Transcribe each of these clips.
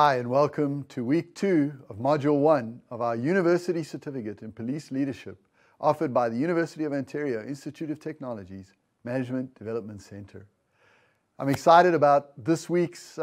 Hi, and welcome to week 2 of module 1 of our University Certificate in Police Leadership, offered by the University of Ontario Institute of Technology's Management Development Centre. I'm excited about this week's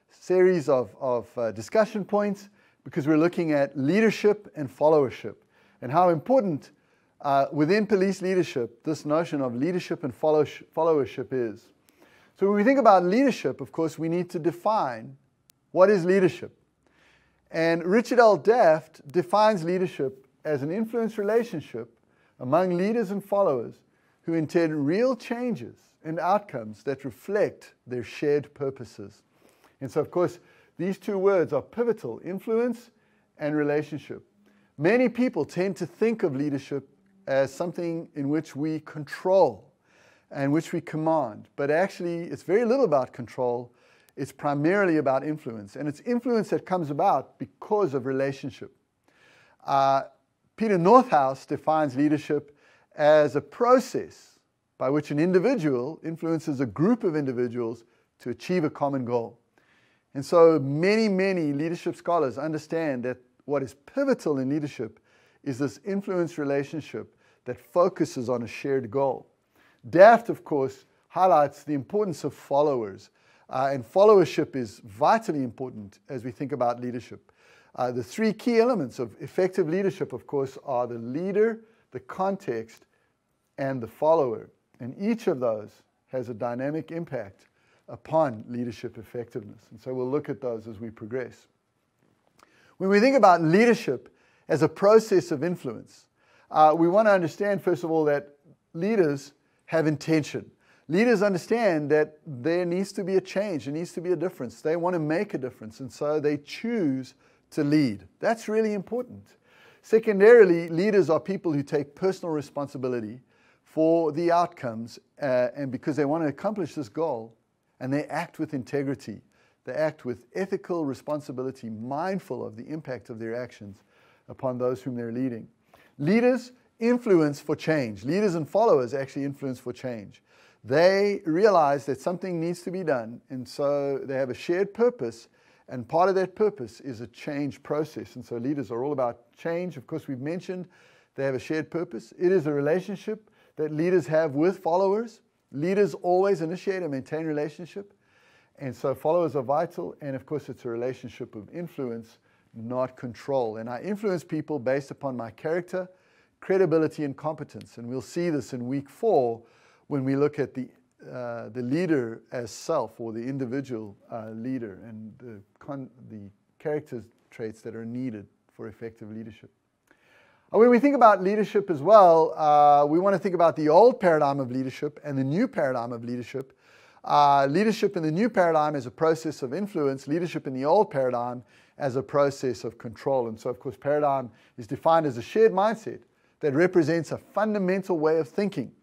series of discussion points because we're looking at leadership and followership and how important within police leadership this notion of leadership and followership is. So when we think about leadership, of course, we need to define what is leadership. And Richard L. Daft defines leadership as an influence relationship among leaders and followers who intend real changes and outcomes that reflect their shared purposes. And so, of course, these two words are pivotal: influence and relationship. Many people tend to think of leadership as something in which we control and which we command. But actually, it's very little about control. It's primarily about influence, and it's influence that comes about because of relationship. Peter Northouse defines leadership as a process by which an individual influences a group of individuals to achieve a common goal. And so many leadership scholars understand that what is pivotal in leadership is this influence relationship that focuses on a shared goal. Daft, of course, highlights the importance of followers. And followership is vitally important as we think about leadership. The three key elements of effective leadership, of course, are the leader, the context, and the follower. And each of those has a dynamic impact upon leadership effectiveness. And so we'll look at those as we progress. When we think about leadership as a process of influence, we want to understand, first of all, that leaders have intention. Leaders understand that there needs to be a change, there needs to be a difference. They want to make a difference, and so they choose to lead. That's really important. Secondarily, leaders are people who take personal responsibility for the outcomes, and because they want to accomplish this goal, and they act with integrity. They act with ethical responsibility, mindful of the impact of their actions upon those whom they're leading. Leaders influence for change. Leaders and followers actually influence for change. They realize that something needs to be done, and so they have a shared purpose, and part of that purpose is a change process. And so leaders are all about change. Of course, we've mentioned they have a shared purpose. It is a relationship that leaders have with followers. Leaders always initiate and maintain relationship, and so followers are vital, and of course it's a relationship of influence, not control. And I influence people based upon my character, credibility, and competence, and we'll see this in week 4 when we look at the leader as self, or the individual leader, and the character traits that are needed for effective leadership. When we think about leadership as well, we want to think about the old paradigm of leadership and the new paradigm of leadership. Leadership in the new paradigm is a process of influence. Leadership in the old paradigm as a process of control. And so, of course, paradigm is defined as a shared mindset that represents a fundamental way of thinking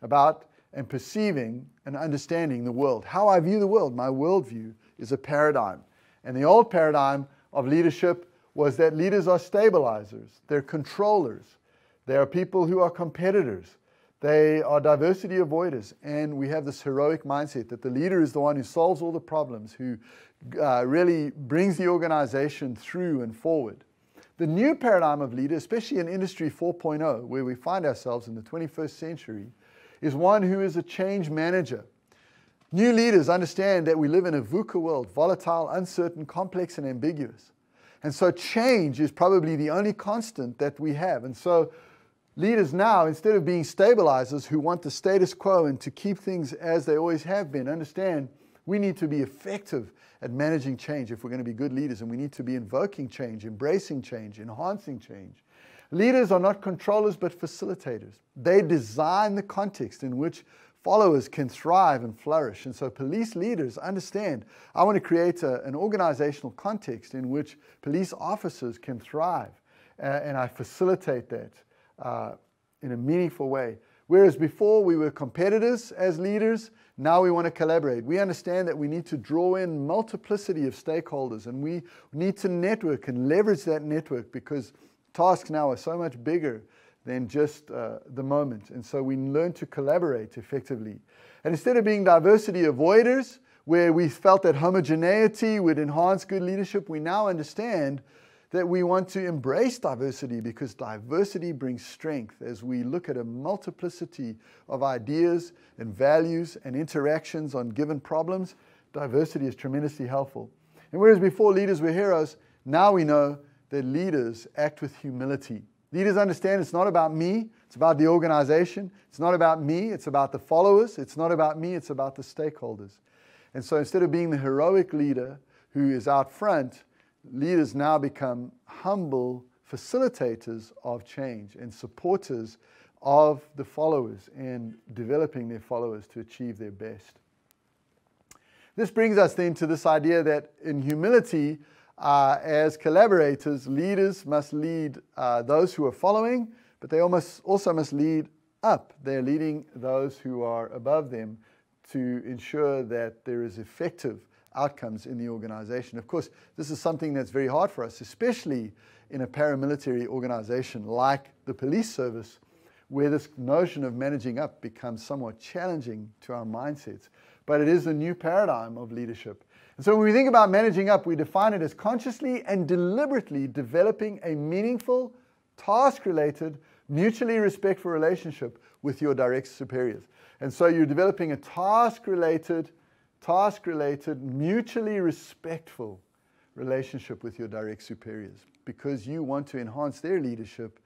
about and perceiving and understanding the world. How I view the world, my worldview, is a paradigm. And the old paradigm of leadership was that leaders are stabilizers, they're controllers, they are people who are competitors, they are diversity avoiders, and we have this heroic mindset that the leader is the one who solves all the problems, who really brings the organization through and forward. The new paradigm of leader, especially in Industry 4.0, where we find ourselves in the 21st century, is one who is a change manager. New leaders understand that we live in a VUCA world, volatile, uncertain, complex, and ambiguous. And so change is probably the only constant that we have. And so leaders now, instead of being stabilizers who want the status quo and to keep things as they always have been, understand we need to be effective at managing change if we're going to be good leaders, and we need to be invoking change, embracing change, enhancing change. Leaders are not controllers but facilitators. They design the context in which followers can thrive and flourish. And so police leaders understand, I want to create an organizational context in which police officers can thrive, and I facilitate that in a meaningful way. Whereas before we were competitors as leaders, now we want to collaborate. We understand that we need to draw in multiplicity of stakeholders, and we need to network and leverage that network because tasks now are so much bigger than just the moment. And so we learn to collaborate effectively. And instead of being diversity avoiders, where we felt that homogeneity would enhance good leadership, we now understand that we want to embrace diversity because diversity brings strength. As we look at a multiplicity of ideas and values and interactions on given problems, diversity is tremendously helpful. And whereas before leaders were heroes, now we know that leaders act with humility. Leaders understand it's not about me, it's about the organization. It's not about me, it's about the followers. It's not about me, it's about the stakeholders. And so instead of being the heroic leader who is out front, leaders now become humble facilitators of change and supporters of the followers and developing their followers to achieve their best. This brings us then to this idea that in humility, as collaborators, leaders must lead those who are following, but they also must lead up. They're leading those who are above them to ensure that there is effective outcomes in the organization. Of course, this is something that's very hard for us, especially in a paramilitary organization like the police service, where this notion of managing up becomes somewhat challenging to our mindsets. But it is a new paradigm of leadership. And so when we think about managing up, we define it as consciously and deliberately developing a meaningful, task-related, mutually respectful relationship with your direct superiors. And so you're developing a task-related, mutually respectful relationship with your direct superiors because you want to enhance their leadership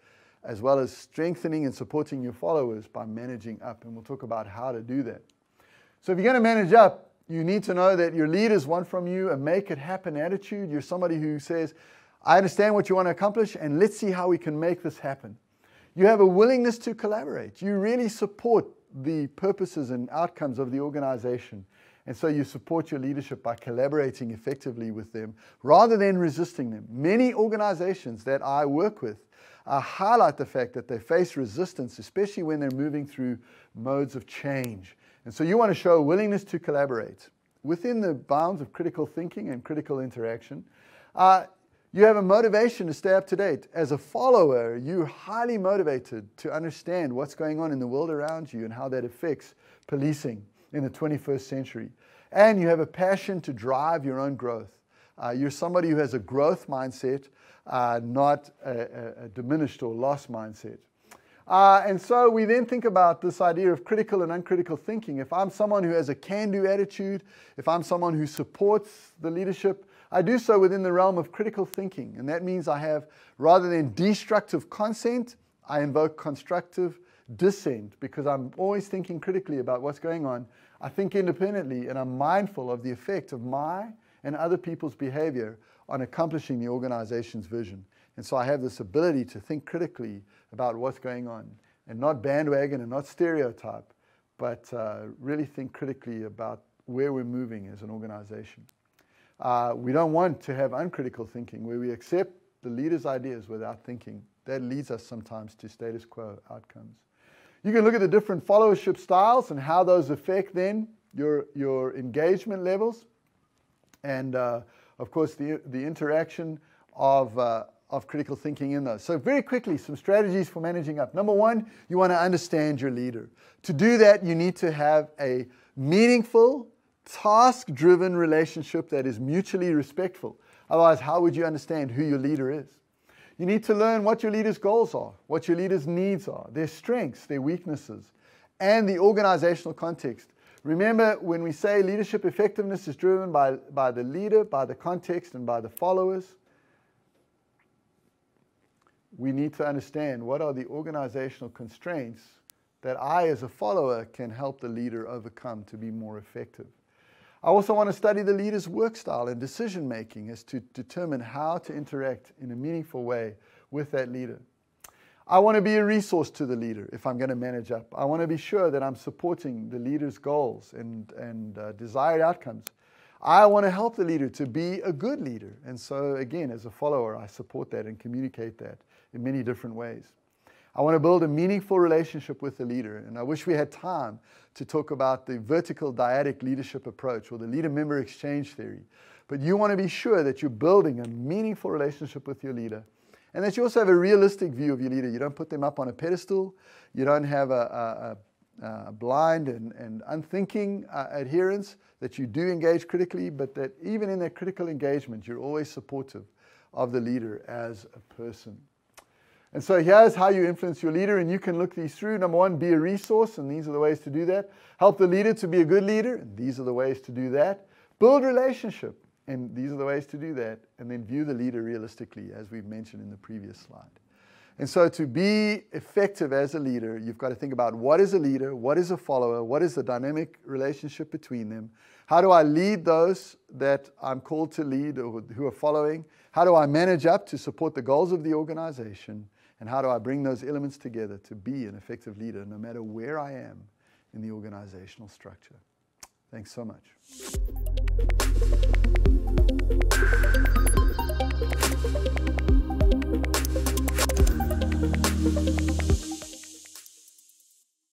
as well as strengthening and supporting your followers by managing up. And we'll talk about how to do that. So if you're going to manage up, you need to know that your leaders want from you a make-it-happen attitude. You're somebody who says, I understand what you want to accomplish, and let's see how we can make this happen. You have a willingness to collaborate. You really support the purposes and outcomes of the organization. And so you support your leadership by collaborating effectively with them rather than resisting them. Many organizations that I work with highlight the fact that they face resistance, especially when they're moving through modes of change. And so you want to show a willingness to collaborate within the bounds of critical thinking and critical interaction. You have a motivation to stay up to date. As a follower, you're highly motivated to understand what's going on in the world around you and how that affects policing in the 21st century. And you have a passion to drive your own growth. You're somebody who has a growth mindset, not a diminished or lost mindset. And so we then think about this idea of critical and uncritical thinking. If I'm someone who has a can-do attitude, if I'm someone who supports the leadership, I do so within the realm of critical thinking. And that means I have, rather than destructive consent, I invoke constructive dissent because I'm always thinking critically about what's going on. I think independently and I'm mindful of the effect of my and other people's behavior on accomplishing the organization's vision. And so I have this ability to think critically about what's going on and not bandwagon and not stereotype, but really think critically about where we're moving as an organization. We don't want to have uncritical thinking where we accept the leader's ideas without thinking. That leads us sometimes to status quo outcomes. You can look at the different followership styles and how those affect then your engagement levels and of course the interaction of critical thinking in those. So very quickly, some strategies for managing up. Number one, you want to understand your leader. To do that, you need to have a meaningful, task-driven relationship that is mutually respectful. Otherwise, how would you understand who your leader is? You need to learn what your leader's goals are, what your leader's needs are, their strengths, their weaknesses, and the organizational context. Remember, when we say leadership effectiveness is driven by the leader, by the context, and by the followers, we need to understand what are the organizational constraints that I, as a follower, can help the leader overcome to be more effective. I also want to study the leader's work style and decision making as to determine how to interact in a meaningful way with that leader. I want to be a resource to the leader if I'm going to manage up. I want to be sure that I'm supporting the leader's goals and desired outcomes. I want to help the leader to be a good leader. And so, again, as a follower, I support that and communicate that in many different ways. I want to build a meaningful relationship with the leader. And I wish we had time to talk about the vertical dyadic leadership approach or the leader-member exchange theory. But you want to be sure that you're building a meaningful relationship with your leader and that you also have a realistic view of your leader. You don't put them up on a pedestal. You don't have a blind and unthinking adherents, that you do engage critically, but that even in that critical engagement, you're always supportive of the leader as a person. And so here's how you influence your leader, and you can look these through. Number one, be a resource, and these are the ways to do that. Help the leader to be a good leader, and these are the ways to do that. Build relationship, and these are the ways to do that. And then view the leader realistically, as we've mentioned in the previous slide. And so to be effective as a leader, you've got to think about what is a leader, what is a follower, what is the dynamic relationship between them, how do I lead those that I'm called to lead or who are following, how do I manage up to support the goals of the organization, and how do I bring those elements together to be an effective leader no matter where I am in the organizational structure. Thanks so much.